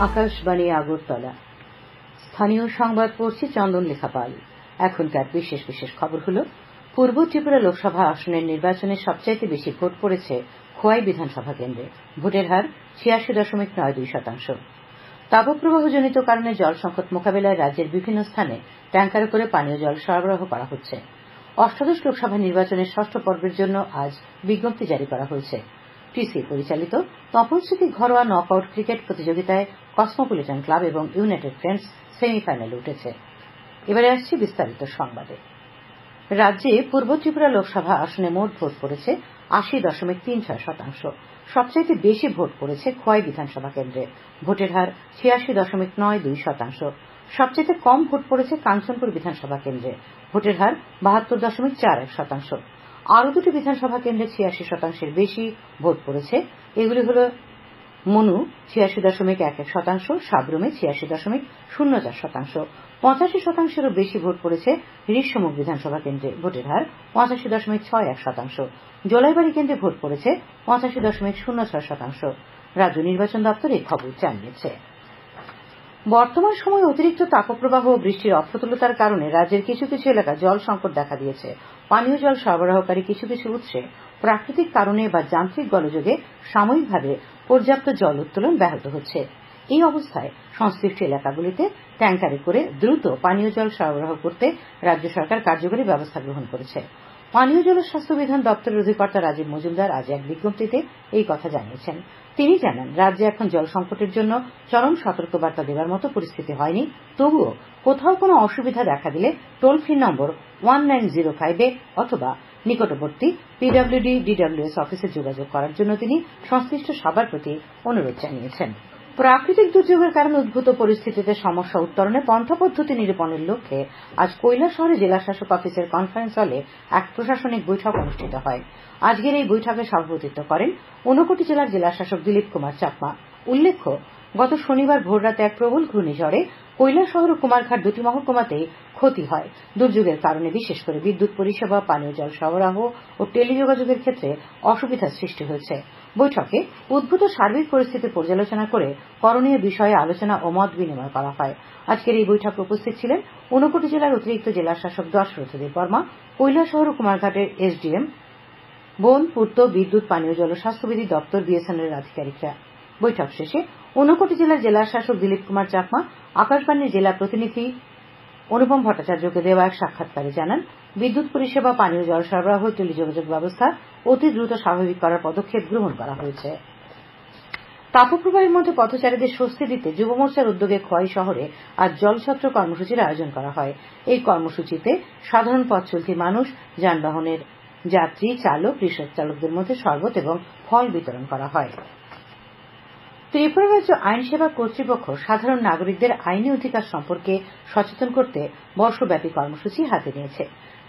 আকাশবাণী আগরতলা। স্থানীয় সংবাদ পড়ছি চন্দন লেখা পাল। এখনকার বিশেষ বিশেষ খবর হল, পূর্ব ত্রিপুরা লোকসভা আসনের নির্বাচনে সবচাইতে বেশি ভোট পড়েছে খোয়াই বিধানসভা কেন্দ্রে। ভোটের হার ৮৬.৯২%। তাপপ্রবাহজনিত কারণে জল সংকট মোকাবিলায় রাজ্যের বিভিন্ন স্থানে ট্যাঙ্কারে করে পানীয় জল সরবরাহ করা হচ্ছে। অষ্টাদশ লোকসভা নির্বাচনের ষষ্ঠ পর্বের জন্য আজ বিজ্ঞপ্তি জারি করা হয়েছে। টিসি পরিচালিত তপন স্মৃতি ঘরোয়া নক আউট ক্রিকেট প্রতিযোগিতায় কসমোপলিটন ক্লাব এবং ইউনাইটেড ফ্রেন্ডস সেমিফাইনালে উঠেছে। এবারে আসছি বিস্তারিত সংবাদে। রাজ্যে পূর্ব ত্রিপুরা লোকসভা আসনে মোট ভোট পড়েছে ৮০.৩৬%। সবচাইতে বেশি ভোট পড়েছে খোয়াই বিধানসভা কেন্দ্রে। ভোটের হার ৮৬.৯২%। সবচাইতে কম ভোট পড়েছে কাঞ্চনপুর বিধানসভা কেন্দ্রে। ভোটের হার ৭২.৪১%। আরও দুটি বিধানসভা কেন্দ্রে ৮৬%-এর বেশি ভোট পড়েছে। এগুলি হল মনু ৮৬.১১%, সাব্রুমে ৮৬.০৪%। ৮৫%-এরও বেশি ভোট পড়েছে ঋষমুখ বিধানসভা কেন্দ্রে। ভোটের হার ৮৫.৬১%। জোলাইবাড়ি কেন্দ্রে ভোট পড়েছে ৮৫.০৬%। রাজ্য নির্বাচন দপ্তর এই খবর জানিয়েছে। বর্তমান সময়ে অতিরিক্ত তাপপ্রবাহ ও বৃষ্টির অপ্রতুলতার কারণে রাজ্যের কিছু কিছু এলাকায় জল সংকট দেখা দিয়েছে। পানীয় জল সরবরাহকারী কিছু কিছু উৎসে প্রাকৃতিক কারণে বা যান্ত্রিক গোলযোগে সাময়িকভাবে পর্যাপ্ত জল উত্তোলন ব্যাহত হচ্ছে। এই অবস্থায় সংশ্লিষ্ট এলাকাগুলিতে ট্যাঙ্কারে করে দ্রুত পানীয় জল সরবরাহ করতে রাজ্য সরকার কার্যকরী ব্যবস্থা গ্রহণ করেছে। পানীয় জল ও স্বাস্থ্য বিধান দপ্তরের অধিকর্তা রাজীব মজুমদার আজ এক বিজ্ঞপ্তিতে এই কথা জানিয়েছেন। তিনি জানান, রাজ্যে এখন জল সংকটের জন্য চরম সতর্কবার্তা দেবার মতো পরিস্থিতি হয়নি। তবুও কোথাও কোনো অসুবিধা দেখা দিলে টোল ফ্রি নম্বর 1905-এ অথবা নিকটবর্তী পিডব্লিউডি ডিডব্লিউএস অফিসে যোগাযোগ করার জন্য তিনি সংশ্লিষ্ট সবার প্রতি অনুরোধ জানিয়েছেন। প্রাকৃতিক দুর্যোগের কারণে উদ্ভূত পরিস্থিতিতে সমস্যা উত্তরণে পন্থা পদ্ধতি নিরূপণের লক্ষ্যে আজ কৈলাসহরে জেলাশাসক অফিসের কনফারেন্স হলে এক প্রশাসনিক বৈঠক অনুষ্ঠিত হয়। আজকের এই বৈঠকে সভাপতিত্ব করেন ঊনকোটি জেলার জেলাশাসক দিলীপ কুমার চাকমা। উল্লেখ্য, গত শনিবার ভোররাতে এক প্রবল ঘূর্ণিঝড়ে কৈলাসহর ও কুমারঘাট দুটি মহকুমাতেই ক্ষতি হয়। দুর্যোগের কারণে বিশেষ করে বিদ্যুৎ পরিষেবা, পানীয় জল সরবরাহ ও টেলিযোগাযোগের ক্ষেত্রে অসুবিধার সৃষ্টি হয়েছে। বৈঠকে উদ্ভূত সার্বিক পরিস্থিতি পর্যালোচনা করে করণীয় বিষয়ে আলোচনা ও মত বিনিময় করা হয়। আজকের এই বৈঠকে উপস্থিত ছিলেন ঊনকোটি জেলার অতিরিক্ত জেলাশাসক দশরথ দেববর্মা, কৈলাসহর ও কুমারঘাটের এসডিএম, বন, পূর্ত, বিদ্যুৎ, পানীয় জল ও স্বাস্থ্যবিধি দপ্তর বিএসএনএল এর আধিকারিকরা। বৈঠক শেষে ঊনকোটি জেলার জেলাশাসক দিলীপ কুমার চাকমা আকাশবাণীর জেলা প্রতিনিধি অনুপম ভট্টাচার্যকে দেওয়া এক সাক্ষাৎকারে জানান, বিদ্যুৎ পরিষেবা, পানীয় জল সরবরাহ, টেলিযোগাযোগ ব্যবস্থা অতি দ্রুত স্বাভাবিক করার পদক্ষেপ গ্রহণ করা হয়েছে। তাপপ্রবাহের মধ্যে পথচারীদের স্বস্তি দিতে যুব মোর্চার উদ্যোগে খোয়াই শহরে আজ জলছত্র কর্মসূচির আয়োজন করা হয়। এই কর্মসূচিতে সাধারণ পথ চলতি মানুষ, যানবাহনের যাত্রী, চালক, রিক্সা চালকদের মধ্যে শরবত এবং ফল বিতরণ করা হয়। ত্রিপুরা রাজ্য আইন সেবা কর্তৃপক্ষ সাধারণ নাগরিকদের আইনি অধিকার সম্পর্কে সচেতন করতে বর্ষব্যাপী কর্মসূচি হাতে নিয়েছে।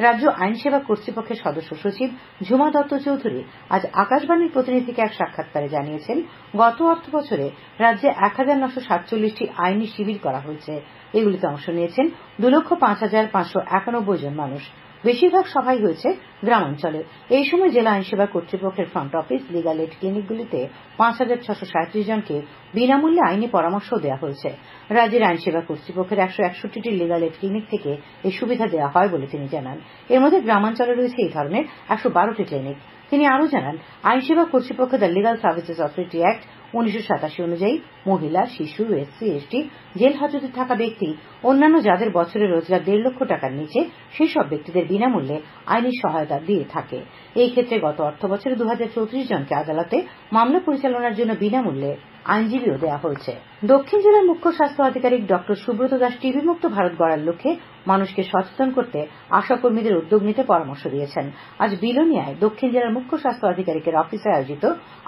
রাজ্য আইন সেবা কর্তৃপক্ষের সদস্য সচিব ঝুমা দত্ত চৌধুরী আজ আকাশবাণীর প্রতিনিধিকে এক সাক্ষাৎকারে জানিয়েছেন, গত অর্থবছরে রাজ্যে ১,৯৪৭টি আইনি শিবির করা হয়েছে। এগুলিতে অংশ নিয়েছেন ২,৫,৫৯১ জন মানুষ। বেশিরভাগ সভাই হয়েছে গ্রামাঞ্চলে। এই সময় জেলা আইন সেবা কর্তৃপক্ষের ফ্রন্ট অফিস, লিগাল এইড ক্লিনিকগুলিতে ৫,৬৩৭ জনকে বিনামূল্যে আইনি পরামর্শ দেওয়া হয়েছে। রাজ্যের আইন সেবা কর্তৃপক্ষের ১৬১টি লিগাল এইড ক্লিনিক থেকে এই সুবিধা দেওয়া হয় বলে তিনি জানান। এর মধ্যে গ্রামাঞ্চলে রয়েছে এই ধরনের ১১২টি ক্লিনিক। তিনি আরও জানান, আইন সেবা কর্তৃপক্ষ the legal services authority act ১৯৮৭ অনুযায়ী মহিলা, শিশু, এসসি, এসটি, জেল হাজতে থাকা ব্যক্তি, অন্যান্য যাদের বছরের রোজগার ১.৫ লক্ষ টাকার নিচে, সেই সব ব্যক্তিদের বিনামূল্যে আইনি সহায়তা দিয়ে থাকে। এই ক্ষেত্রে গত অর্থবছরে ২,০৩৪ জনকে আদালতে মামলা পরিচালনার জন্য বিনামূল্যে আইনজীবীও দেওয়া হয়েছে। দক্ষিণ জেলার মুখ্য স্বাস্থ্য আধিকারিক ডক্টর সুব্রত দাস টিবি মুক্ত ভারত গড়ার লক্ষ্যে মানুষকে সচেতন করতে আশাকর্মীদের উদ্যোগ নিতে পরামর্শ দিয়েছেন। আজ বিলোনিয়ায় দক্ষিণ জেলার মুখ্য স্বাস্থ্য আধিকারিকের অফিসে আয়োজিত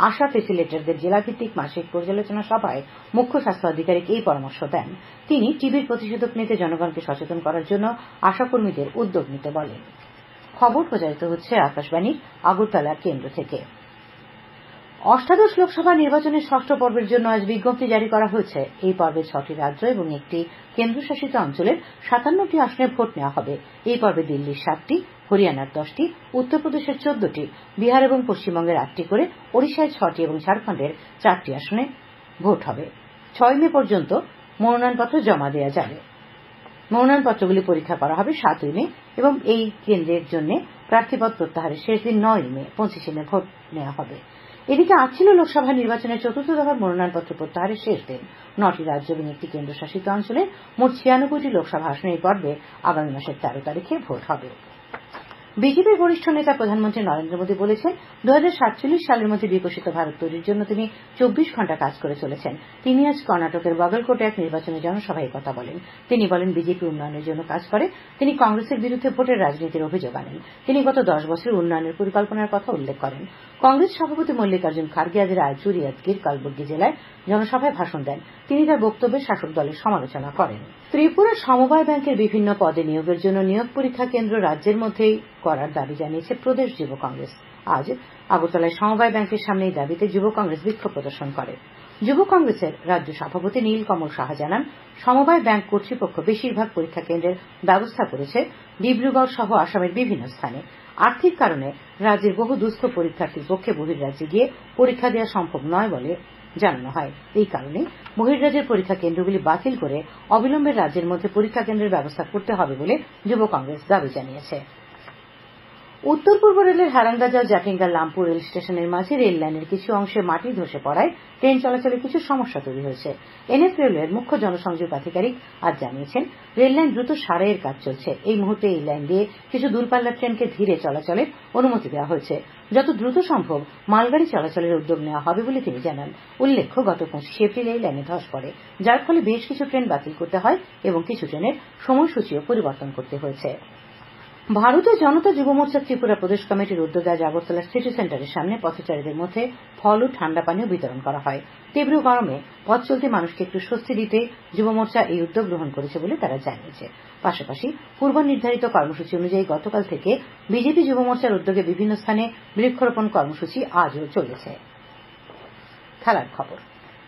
আশা ফেসিলিটেটরদের জেলাভিত্তিক মাসিক পর্যালোচনা সভায় মুখ্য স্বাস্থ্য আধিকারিক এই পরামর্শ দেন। তিনি টিবির প্রতিষেধক নিতে জনগণকে সচেতন করার জন্য আশাকর্মীদের উদ্যোগ নিতে বলেন। খবর প্রচারিত হচ্ছে আকাশবাণীর আগরতলা কেন্দ্র থেকে। অষ্টাদশ লোকসভা নির্বাচনের ষষ্ঠ পর্বের জন্য আজ বিজ্ঞপ্তি জারি করা হয়েছে। এই পর্বে ৬টি রাজ্য এবং একটি কেন্দ্রশাসিত অঞ্চলের ৫৭টি আসনে ভোট নেওয়া হবে। এই পর্বে দিল্লির ৭টি, হরিয়ানার 10টি, উত্তরপ্রদেশের 14টি, বিহার এবং পশ্চিমবঙ্গের 8টি করে, ওড়িশায় 6টি এবং ঝাড়খণ্ডের 4টি আসনে ভোট হবে। 6 মে পর্যন্ত মনোনয়নপত্র জমা দেওয়া যাবে। মনোনয়নপত্রগুলি পরীক্ষা করা হবে 7 মে এবং এই কেন্দ্রের জন্য প্রার্থীপদ প্রত্যাহারের শেষ দিন 9 মে। 25 মে ভোট নেওয়া হবে। এদিকে আজ ছিল লোকসভা নির্বাচনের 4র্থ দফার মনোনয়নপত্র প্রত্যাহারের শেষ দিন। 9টি রাজ্য এবং একটি কেন্দ্রশাসিত অঞ্চলের মোট 96টি লোকসভা আসনে এই পর্বে আগামী মাসের 13 তারিখে ভোট হবে। বিজেপির বরিষ্ঠ নেতা প্রধানমন্ত্রী নরেন্দ্র মোদী বলেছেন 2047 সালের মধ্যে বিকশিত ভারত তৈরির জন্য তিনি 24 ঘণ্টা কাজ করে চলেছেন। তিনি আজ কর্ণাটকের বাগলকোটে এক নির্বাচনী জনসভায় কথা বলেন। তিনি বলেন বিজেপি উন্নয়নের জন্য কাজ করে। তিনি কংগ্রেসের বিরুদ্ধে ভোটের রাজনীতির অভিযোগ আনেন। তিনি গত 10 বছরের উন্নয়নের পরিকল্পনার কথা উল্লেখ করেন। কংগ্রেস সভাপতি মল্লিকার্জুন খার্গে আজ রায়চুর, ইয়াদগির, কালবুর্গি জেলায় জনসভায় ভাষণ দেন। তিনি তার বক্তব্যে শাসক দলের সমালোচনা করেন। ত্রিপুরা সমবায় ব্যাংকের বিভিন্ন পদে নিয়োগের জন্য নিয়োগ পরীক্ষা কেন্দ্র রাজ্যের মধ্যেই করার দাবি জানিয়েছে প্রদেশ যুব কংগ্রেস। আজ আগরতলায় সমবায় ব্যাংকের সামনে এই দাবিতে যুব কংগ্রেস বিক্ষোভ প্রদর্শন করে। যুব কংগ্রেসের রাজ্য সভাপতি নীলকমল সাহা জানান সমবায় ব্যাংক কর্তৃপক্ষ বেশিরভাগ পরীক্ষা কেন্দ্রের ব্যবস্থা করেছে ডিব্রুগড় সহ আসামের বিভিন্ন স্থানে। আর্থিক কারণে রাজ্যের বহু দুস্থ পরীক্ষার্থীর পক্ষে বহির্রাজ্যে গিয়ে পরীক্ষা দেওয়া সম্ভব নয় বলে জানানো হয়। এই কারণে বহির্রাজ্যের পরীক্ষা কেন্দ্রগুলি বাতিল করে অবিলম্বে রাজ্যের মধ্যে পরীক্ষা কেন্দ্রের ব্যবস্থা করতে হবে বলে যুব কংগ্রেস দাবি জানিয়েছে। উত্তর পূর্ব রেলের হারাঙ্গাজাও জাটিঙ্গা লামপুর রেল স্টেশনের মাঝে রেল লাইনের কিছু অংশে মাটি ধসে পড়ায় ট্রেন চলাচলে কিছু সমস্যা তৈরি হয়েছে। এনএফ রেলওয়ের মুখ্য জনসংযোগ আধিকারিক আজ জানিয়েছেন রেল লাইন দ্রুত সারাইয়ের কাজ চলছে। এই মুহূর্তে এই লাইন দিয়ে কিছু দূরপাল্লার ট্রেনকে ধীরে চলাচলের অনুমতি দেওয়া হয়েছে। যত দ্রুত সম্ভব মালগাড়ি চলাচলের উদ্যোগ নেওয়া হবে বলে তিনি জানান। উল্লেখ্য গত 25 এপ্রিল এই লাইনে ধস পড়ে, যার ফলে বেশ কিছু ট্রেন বাতিল করতে হয় এবং কিছু ট্রেনের সময়সূচিও পরিবর্তন করতে হয়েছে। ভারতীয় জনতা যুব মোর্চা ত্রিপুরা প্রদেশ কমিটির উদ্যোগে আজ আগরতলা সিটি সেন্টারের সামনে পথচারীদের মধ্যে ফল ও ঠান্ডা পানীয় বিতরণ করা হয়। তীব্র গরমে পথ চলতি মানুষকে একটু স্বস্তি দিতে যুব মোর্চা এই উদ্যোগ গ্রহণ করেছে বলে তারা জানিয়েছে। পাশাপাশি পূর্ব নির্ধারিত কর্মসূচি অনুযায়ী গতকাল থেকে বিজেপি যুব মোর্চার উদ্যোগে বিভিন্ন স্থানে বৃক্ষরোপণ কর্মসূচি আজও চলেছে। খেলার খবর।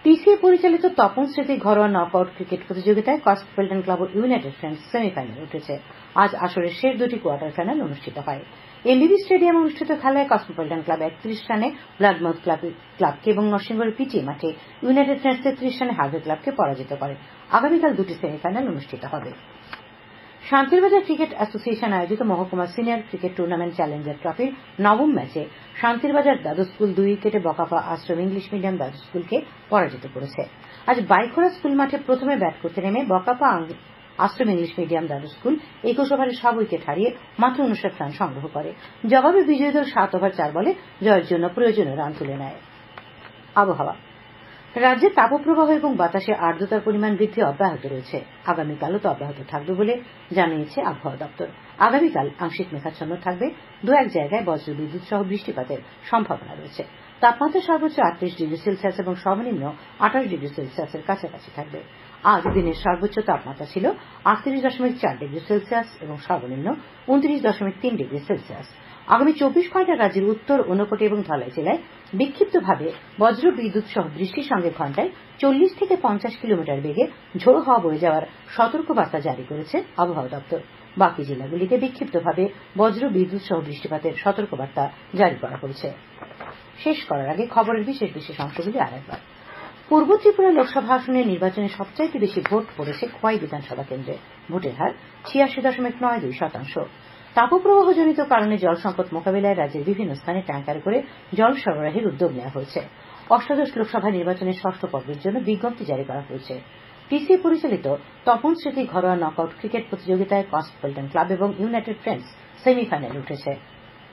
টিসিএ পরিচালিত তপন স্মৃতি ঘরোয়া নকআউট ক্রিকেট প্রতিযোগিতায় কসমোপলিটন ক্লাব ও ইউনাইটেড ফ্রেন্ডস সেমিফাইনালে উঠেছে। আজ আসরের শেষ দুটি কোয়ার্টার ফাইনাল অনুষ্ঠিত হয়। এমবিবি স্টেডিয়ামে অনুষ্ঠিত খেলায় কসমোপলিটন ক্লাব 31 রানে ব্লাডমাউথ ক্লাবকে এবং নরসিংগড়ের পিটি মাঠে ইউনাইটেড ফ্রেন্ডস 33 রানে হার্ভে ক্লাবকে পরাজিত করে। আগামীকাল দুটি সেমিফাইনাল অনুষ্ঠিত হবে। শান্তিরবাজার ক্রিকেট অ্যাসোসিয়েশন আয়োজিত মহকুমা সিনিয়র ক্রিকেট টুর্নামেন্ট চ্যালেঞ্জার ট্রফির নবম ম্যাচে শান্তিরবাজার দ্বাদশ স্কুল 2 উইকেটে বকাফা আশ্রম ইংলিশ মিডিয়াম দ্বাদশ স্কুলকে পরাজিত করেছে। আজ বাইখোড়া স্কুল মাঠে প্রথমে ব্যাট করতে নেমে বকাফা আশ্রম ইংলিশ মিডিয়াম দ্বাদশ স্কুল 21 ওভারে সব উইকেট হারিয়ে মাত্র 59 রান সংগ্রহ করে। জবাবে বিজয়ী দল 7 ওভার 4 বলে জয়ের জন্য প্রয়োজনীয় রান তুলে নেয়। আবহাওয়া। রাজ্যে তাপপ্রবাহ এবং বাতাসে আর্দ্রতার পরিমাণ বৃদ্ধি অব্যাহত রয়েছে। আগামীকালও তা অব্যাহত থাকবে বলে জানিয়েছে আবহাওয়া দপ্তর। আগামীকাল আংশিক মেঘাচ্ছন্ন থাকবে, দু এক জায়গায় বজ্রবিদ্যুৎ সহ বৃষ্টিপাতের সম্ভাবনা রয়েছে। তাপমাত্রা সর্বোচ্চ 38 ডিগ্রি সেলসিয়াস এবং সর্বনিম্ন 28 ডিগ্রি সেলসিয়াসের কাছাকাছি থাকবে। আজ দিনের সর্বোচ্চ তাপমাত্রা ছিল 38.4 ডিগ্রি সেলসিয়াস এবং সর্বনিম্ন 29.3 ডিগ্রি সেলসিয়াস। আগামী 24 ঘণ্টা রাজ্যের উত্তর, ঊনকোটি এবং ধলাই জেলায় বিক্ষিপ্তভাবে বজ্র বিদ্যুৎ সহ বৃষ্টির সঙ্গে ঘণ্টায় 40 থেকে 50 কিলোমিটার বেগে ঝোড়ো হাওয়া বয়ে যাওয়ার সতর্কবার্তা জারি করেছে আবহাওয়া দপ্তর। বাকি জেলাগুলিতে বিক্ষিপ্তভাবে বজ্র বিদ্যুৎ সহ বৃষ্টিপাতের সতর্কবার্তা জারি করা হয়েছে। শেষ করার আগে খবরের বিশেষ অংশগুলি আরেকবার। পূর্ব ত্রিপুরা লোকসভা আসনের নির্বাচনে সবচাইতে বেশি ভোট পড়েছে খোয়াই বিধানসভা কেন্দ্রে। ভোটের হার 86.92%। তাপপ্রবাহজনিত কারণে জল সংকট মোকাবিলায় রাজ্যের বিভিন্ন স্থানে ট্যাঙ্কারে করে জল সরবরাহের উদ্যোগ নেওয়া হয়েছে। অষ্টাদশ লোকসভা নির্বাচনের ষষ্ঠ পর্বের জন্য বিজ্ঞপ্তি জারি করা হয়েছে। টিসিএ পরিচালিত তপন স্মৃতি ঘরোয়া নকআউট ক্রিকেট প্রতিযোগিতায় কসমোপলিটন ক্লাব এবং ইউনাইটেড ফ্রেন্ডস সেমিফাইনালে উঠেছে।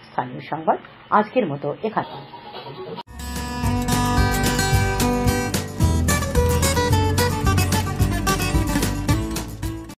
স্থানীয় সংবাদ আজকের মতো এখানে।